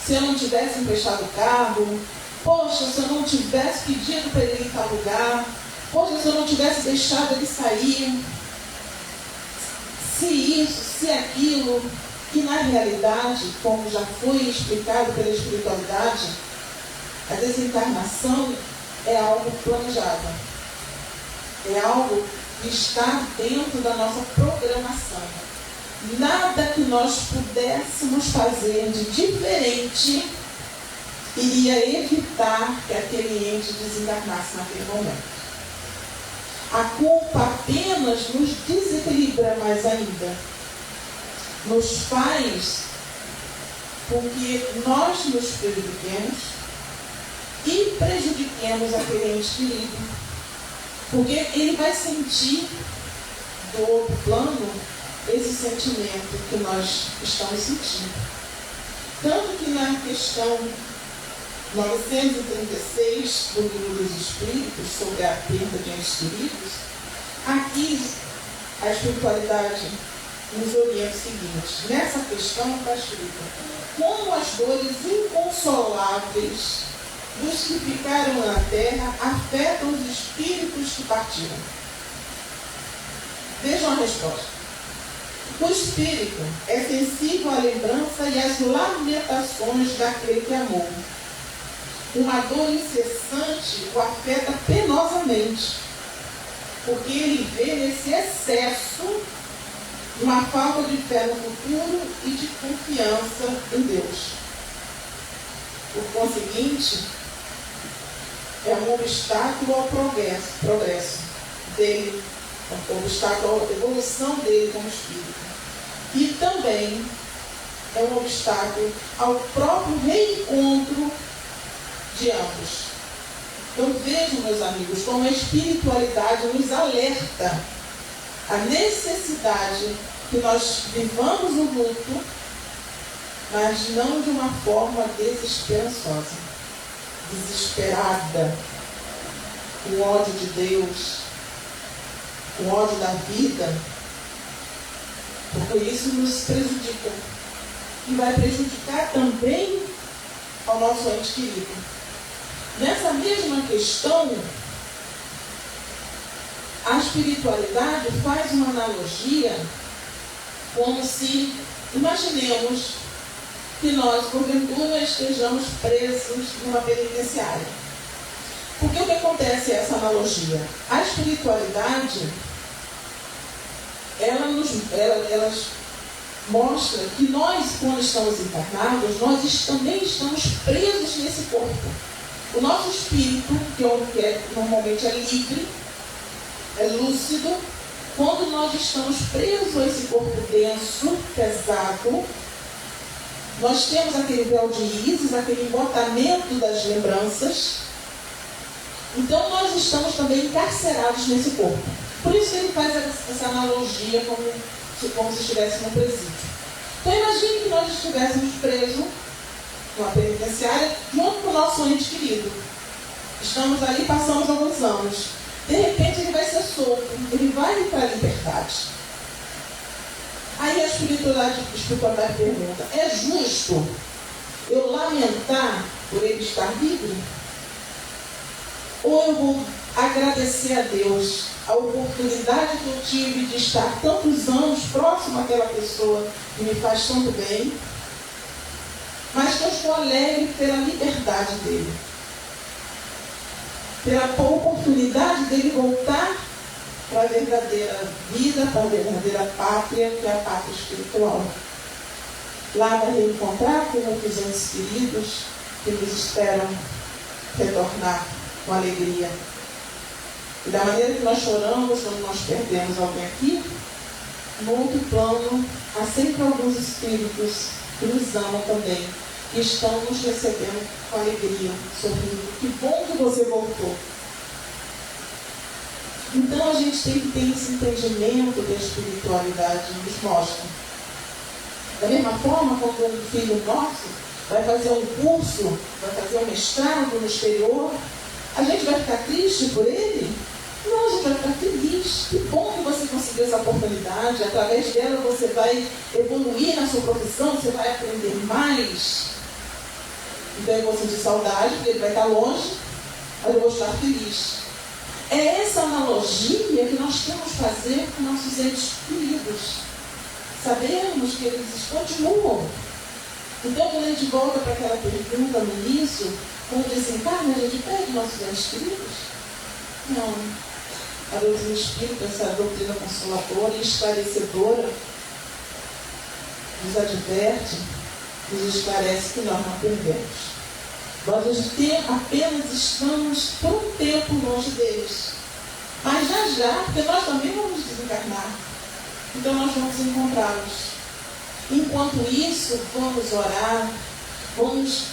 se eu não tivesse emprestado o carro, poxa, se eu não tivesse pedido para ele ir para lugar, poxa, se eu não tivesse deixado ele sair, se isso, se aquilo, e na realidade, como já foi explicado pela espiritualidade, a desencarnação é algo planejado, é algo que está dentro da nossa programação. Nada que nós pudéssemos fazer de diferente iria evitar que aquele ente desencarnasse naquele momento. A culpa apenas nos desequilibra mais ainda. Nos faz com que nós nos prejudiquemos e prejudiquemos aquele ente querido. Porque ele vai sentir do outro plano esse sentimento que nós estamos sentindo. Tanto que na questão 936 do Livro dos Espíritos, sobre a perda de entes queridos, aqui a espiritualidade nos orienta o seguinte: nessa questão está escrito: como as dores inconsoláveis dos que ficaram na terra afetam os espíritos que partiram. Vejam a resposta. O espírito é sensível à lembrança e às lamentações daquele que amou. Uma dor incessante o afeta penosamente, porque ele vê nesse excesso uma falta de fé no futuro e de confiança em Deus. Por conseguinte, é um obstáculo ao progresso dele, um obstáculo à evolução dele como espírito. e também é um obstáculo ao próprio reencontro de ambos. Eu vejo, meus amigos, como a espiritualidade nos alerta a necessidade que nós vivamos o luto, mas não de uma forma desesperançosa, desesperada, com ódio de Deus, com ódio da vida, porque isso nos prejudica e vai prejudicar também ao nosso ente querido. Nessa mesma questão, a espiritualidade faz uma analogia como se, imaginemos que nós, porventura, estejamos presos numa penitenciária. Porque o que acontece é essa analogia? A espiritualidade, ela mostra que nós, quando estamos encarnados, nós também estamos presos nesse corpo. O nosso espírito, que normalmente é livre, é lúcido, quando nós estamos presos a esse corpo denso, pesado, nós temos aquele véu de íris, aquele embotamento das lembranças. Então nós estamos também encarcerados nesse corpo. Por isso que ele faz essa analogia como se estivéssemos no presídio. Então imagine que nós estivéssemos presos numa penitenciária junto com o nosso ente querido. Estamos ali, passamos alguns anos. De repente ele vai ser solto, ele vai para a liberdade. Aí a espiritualidade pergunta: é justo eu lamentar por ele estar livre? Ou eu vou agradecer a Deus a oportunidade que eu tive de estar tantos anos próximo àquela pessoa que me faz tanto bem, mas que eu estou alegre pela liberdade dele, pela oportunidade dele voltar para a verdadeira vida, para a verdadeira pátria, que é a pátria espiritual. Lá vai reencontrar com outros entes queridos que nos esperam retornar com alegria. E da maneira que nós choramos quando nós perdemos alguém aqui, no outro plano, há sempre alguns espíritos que nos amam também, que estão nos recebendo com alegria, sorrindo. Que bom que você voltou. Então a gente tem que ter esse entendimento que a espiritualidade nos mostra. Da mesma forma, quando um filho nosso vai fazer um curso, vai fazer um mestrado no exterior, a gente vai ficar triste por ele? Não, a gente vai ficar feliz. Que bom que você conseguiu essa oportunidade. Através dela você vai evoluir na sua profissão, você vai aprender mais. Então eu vou sentir saudade, porque ele vai estar longe, mas eu vou estar feliz. É essa analogia que nós temos que fazer com nossos entes queridos. Sabemos que eles continuam. Então, quando a gente volta para aquela pergunta no início, quando desencarna, a gente perde nossos entes queridos? Não. A doutrina espírita, essa doutrina consoladora e esclarecedora, nos adverte, nos esclarece que nós não perdemos. Nós apenas estamos por um tempo longe deles. Mas já, porque nós também vamos desencarnar. Então nós vamos encontrá-los. Enquanto isso, vamos orar, vamos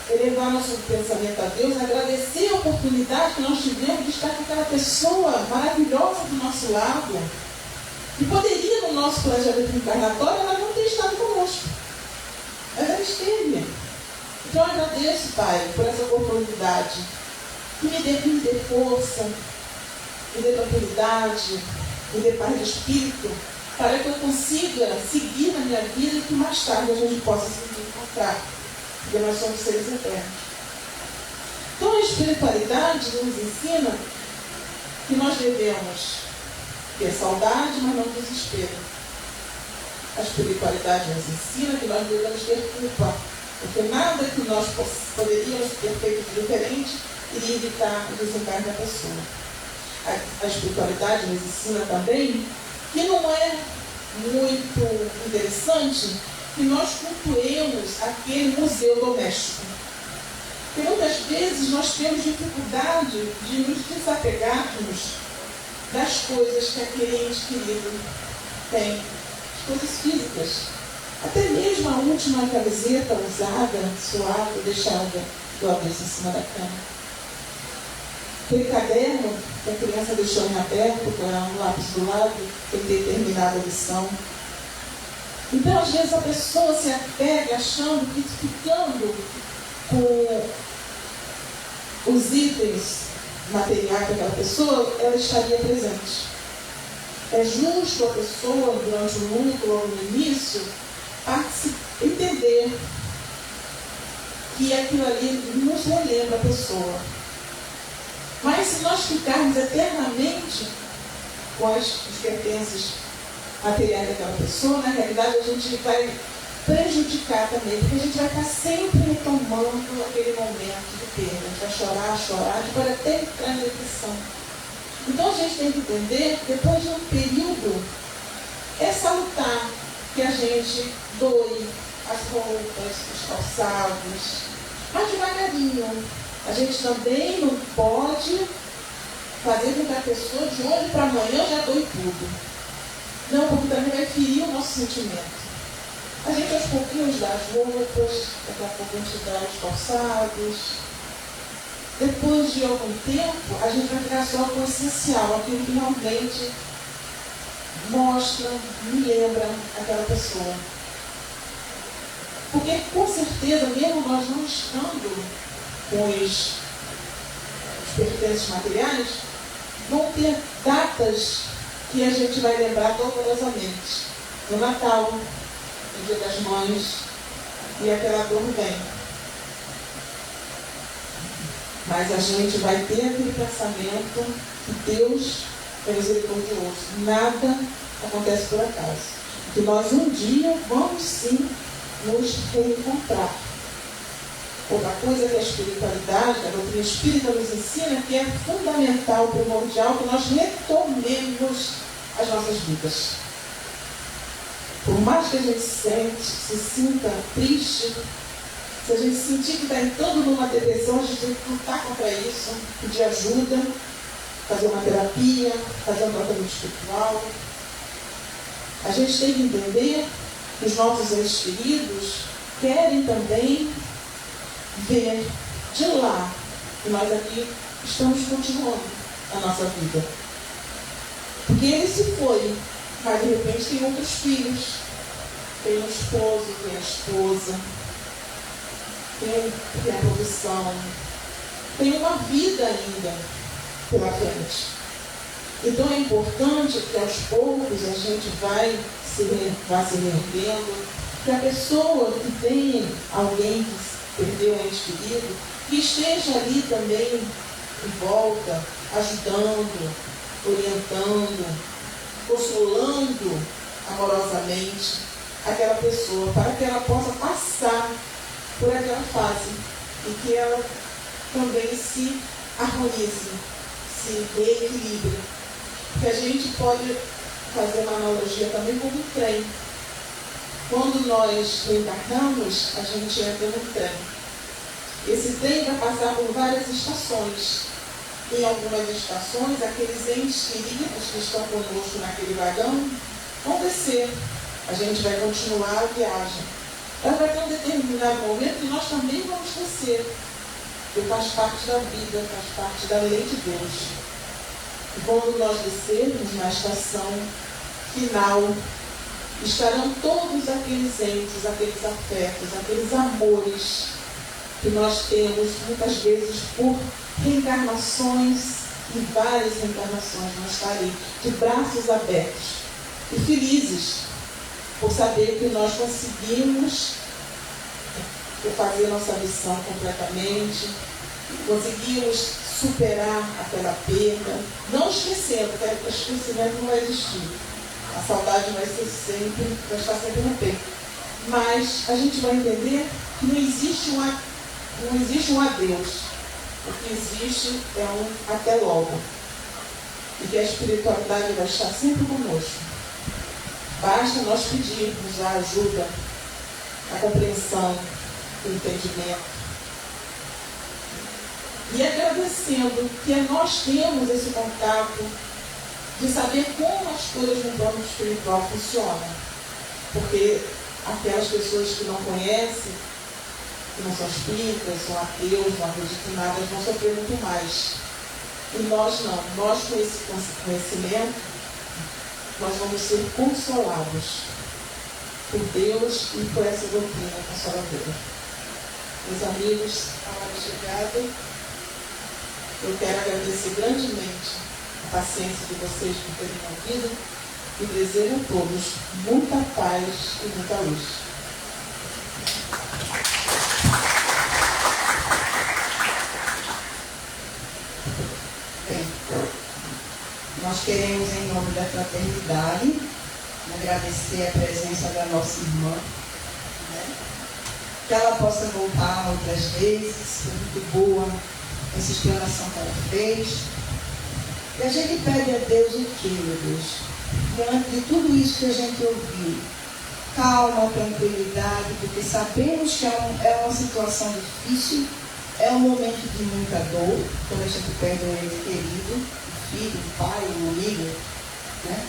elevar nosso pensamento a Deus, agradecer a oportunidade que nós tivemos de estar com aquela pessoa maravilhosa do nosso lado, que poderia, no nosso planejamento encarnatório, ela não ter estado conosco. Mas ela esteve. Então eu agradeço, Pai, por essa oportunidade. Que me dê força, me dê tranquilidade, me dê paz de espírito, para que eu consiga seguir na minha vida e que mais tarde a gente possa se encontrar. Porque nós somos seres eternos. Então a espiritualidade nos ensina que nós devemos ter saudade, mas não desespero. A espiritualidade nos ensina que nós devemos ter culpa, porque nada que nós poderíamos ter feito de diferente iria evitar o desencarne da pessoa. A espiritualidade nos ensina também que não é muito interessante que nós cultuemos aquele museu doméstico. Porque muitas vezes nós temos dificuldade de nos desapegarmos das coisas que aquele ente querido tem. coisas físicas. Até mesmo a última camiseta usada, suada, deixada do avesso em cima da cama. Aquele caderno que a criança deixou em aberto, com um lápis do lado, tem determinada lição. Então, às vezes, a pessoa se apega achando que ficando com os itens materiais daquela pessoa, ela estaria presente. É justo a pessoa, durante o luto ou no início, entender que aquilo ali nos relembra a pessoa. Mas se nós ficarmos eternamente com os pertences materiais daquela pessoa, na realidade a gente vai prejudicar também, porque a gente vai estar sempre retomando aquele momento de perda. A gente vai chorar, a gente pode até entrar em depressão. Então a gente tem que entender que depois de um período é salutar que a gente doe as roupas, os calçados, mas devagarinho. A gente também não pode fazer com que a pessoa de hoje para amanhã já doe tudo. Não, porque também vai ferir o nosso sentimento. A gente aos pouquinhos dá as roupas, daqui a pouco a gente dá os calçados. Depois de algum tempo, a gente vai ficar só com o essencial, aquilo que realmente mostra, me lembra aquela pessoa. Porque com certeza, mesmo nós não estando com os pertences materiais, vão ter datas que a gente vai lembrar dolorosamente. No Natal, no Dia das Mães, e aquela dor vem. Mas a gente vai ter aquele pensamento que Deus é misericordioso. Nada acontece por acaso. Que nós um dia vamos sim nos reencontrar. Outra coisa que a espiritualidade, a doutrina espírita nos ensina, que é fundamental, primordial, que nós retomemos as nossas vidas. Por mais que a gente se sinta triste, se a gente sentir que está entrando numa depressão, a gente tem que lutar contra isso, pedir ajuda, fazer uma terapia, fazer um tratamento espiritual. A gente tem que entender que os nossos entes queridos querem também ver de lá que nós aqui estamos continuando a nossa vida. Porque ele se foi, mas de repente tem outros filhos, tem um esposo, tem a esposa, tem a profissão, tem uma vida ainda pela frente. Então é importante que aos poucos a gente vá se reerguendo, que a pessoa que tem alguém que perdeu um ente querido, que esteja ali também em volta, ajudando, orientando, consolando amorosamente aquela pessoa, para que ela possa passar por aquela fase e que ela também se harmonize, se reequilibre. Porque a gente pode fazer uma analogia também com o trem. Quando nós reencarnamos, a gente entra no trem. Esse trem vai passar por várias estações. Em algumas estações, aqueles entes queridos que estão conosco naquele vagão vão descer. A gente vai continuar a viagem. Mas vai ter um determinado momento que nós também vamos descer. Porque faz parte da vida, faz parte da lei de Deus. E quando nós descermos na estação final, estarão todos aqueles entes, aqueles afetos, aqueles amores que nós temos muitas vezes por reencarnações e várias reencarnações. Nós estaremos de braços abertos e felizes por saber que nós conseguimos fazer nossa missão completamente, conseguimos superar aquela perda, não esquecendo, que o esquecimento não vai existir. A saudade vai estar sempre no peito. Mas a gente vai entender que não existe um adeus. O que existe é um até logo. E que a espiritualidade vai estar sempre conosco. Basta nós pedirmos a ajuda, a compreensão, o entendimento. E agradecendo que nós temos esse contato de saber como as coisas no plano espiritual funcionam. Porque aquelas pessoas que não conhecem, que não são espíritas, são ateus, não acreditam em nada, vão sofrer muito mais. E nós não. Nós, com esse conhecimento, nós vamos ser consolados por Deus e por essa doutrina consoladora. Meus amigos, a hora chegada, eu quero agradecer grandemente a paciência de vocês por terem ouvido e desejo a todos muita paz e muita luz. Bem, nós queremos, em nome da fraternidade, agradecer a presença da nossa irmã, né? Que ela possa voltar outras vezes, foi muito boa essa explanação que ela fez. E a gente pede a Deus o que, meu Deus? Diante de tudo isso que a gente ouviu, calma, tranquilidade, porque sabemos que é uma situação difícil, é um momento de muita dor, quando a gente perde um ente querido, um filho, um pai, um amigo, né?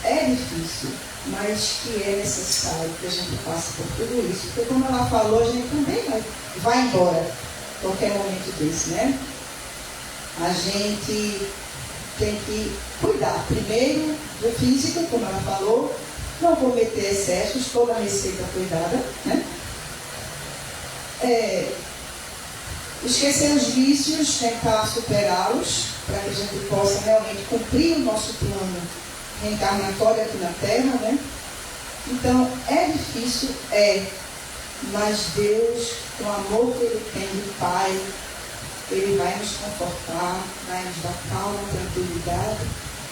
É difícil, mas que é necessário que a gente passe por tudo isso, porque como ela falou, a gente também vai embora qualquer momento desse, né? A gente tem que cuidar primeiro do físico, como ela falou, não cometer excessos, toda a receita cuidada, né? Esquecer os vícios, tentar superá-los, para que a gente possa realmente cumprir o nosso plano reencarnatório aqui na Terra, né? Então, é difícil, mas Deus, com o amor que Ele tem de Pai, Ele vai nos confortar, vai nos dar calma, tranquilidade,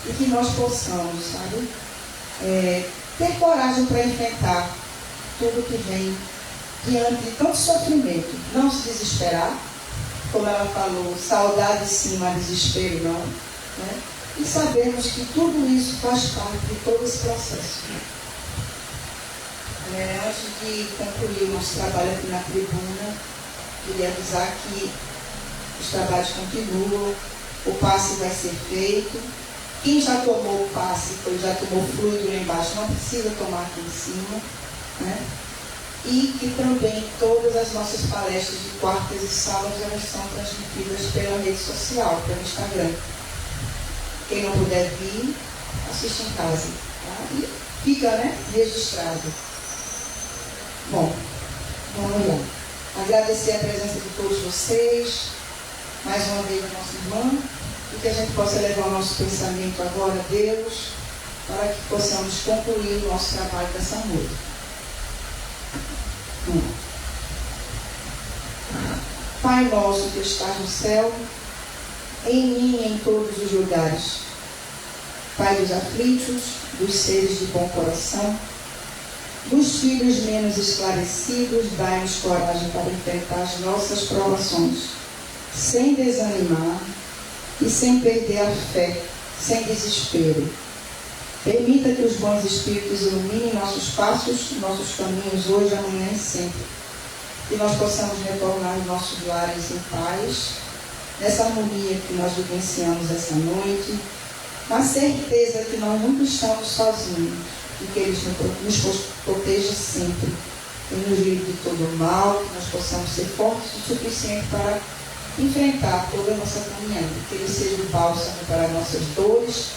e que nós possamos, sabe, ter coragem para enfrentar tudo que vem diante de tanto sofrimento. Não se desesperar, como ela falou, saudade sim, mas desespero não, né? E sabemos que tudo isso faz parte de todo esse processo. Antes de concluir o nosso trabalho aqui na tribuna, queria avisar que os trabalhos continuam, o passe vai ser feito. Quem já tomou o passe, já tomou fluido lá embaixo, não precisa tomar aqui em cima, né? E que também todas as nossas palestras de quartas e sábados, elas são transmitidas pela rede social, pelo Instagram. Quem não puder vir, assiste em casa, tá? E fica, né, registrado. Bom, vamos lá. Agradecer a presença de todos vocês, mais uma vez a nossa irmã, e que a gente possa levar o nosso pensamento agora a Deus, para que possamos concluir o nosso trabalho dessa noite. Pai nosso que estás no céu, em mim e em todos os lugares, Pai dos aflitos, dos seres de bom coração, dos filhos menos esclarecidos, dai-nos coragem para enfrentar as nossas provações, sem desanimar e sem perder a fé, sem desespero. Permita que os bons espíritos iluminem nossos passos, nossos caminhos hoje, amanhã e sempre. Que nós possamos retornar aos nossos lares em paz, nessa harmonia que nós vivenciamos essa noite, na certeza que nós nunca estamos sozinhos e que Ele nos proteja sempre e nos livre de todo mal, que nós possamos ser fortes o suficiente para enfrentar toda a nossa caminhada, que Ele seja o bálsamo para nossas dores,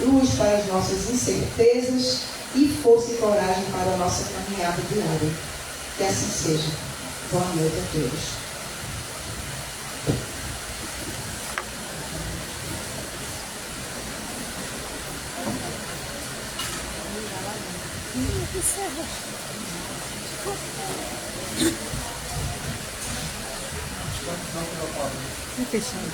luz para as nossas incertezas e força e coragem para a nossa caminhada diária. Que assim seja. Boa noite a todos. Fechando.